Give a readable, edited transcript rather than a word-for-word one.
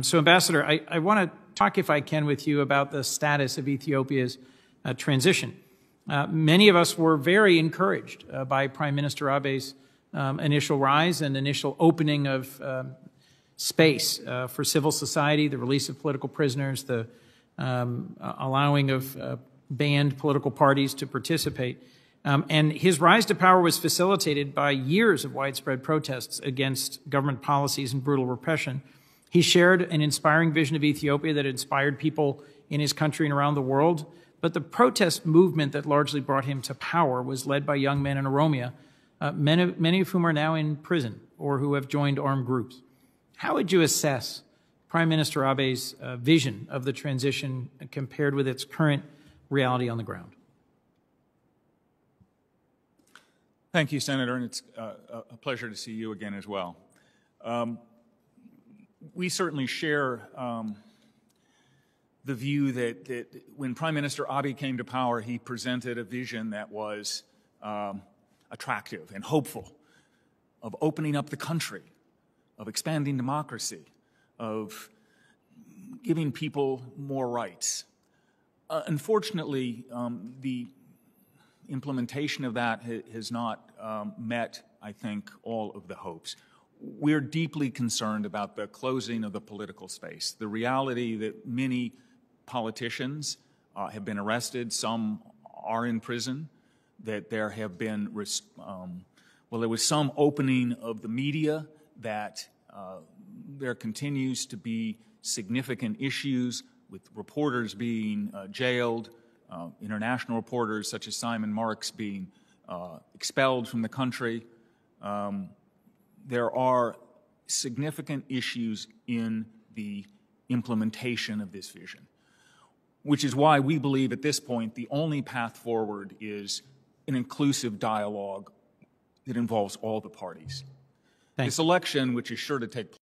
So, Ambassador, I want to talk, if I can, with you about the status of Ethiopia's transition. Many of us were very encouraged by Prime Minister Abe's initial rise and initial opening of space for civil society, the release of political prisoners, the allowing of banned political parties to participate. And his rise to power was facilitated by years of widespread protests against government policies and brutal repression. He shared an inspiring vision of Ethiopia that inspired people in his country and around the world. But the protest movement that largely brought him to power was led by young men in Oromia, many of whom are now in prison or who have joined armed groups. How would you assess Prime Minister Abe's vision of the transition compared with its current reality on the ground? Thank you, Senator, and it's a pleasure to see you again as well. We certainly share the view that when Prime Minister Abe came to power, he presented a vision that was attractive and hopeful of opening up the country, of expanding democracy, of giving people more rights. Unfortunately, the implementation of that has not met, I think, all of the hopes. We're deeply concerned about the closing of the political space, the reality that many politicians have been arrested, some are in prison, that there have been, there was some opening of the media, that there continues to be significant issues with reporters being jailed, international reporters such as Simon Marks being expelled from the country. There are significant issues in the implementation of this vision, which is why we believe at this point the only path forward is an inclusive dialogue that involves all the parties. This election, which is sure to take place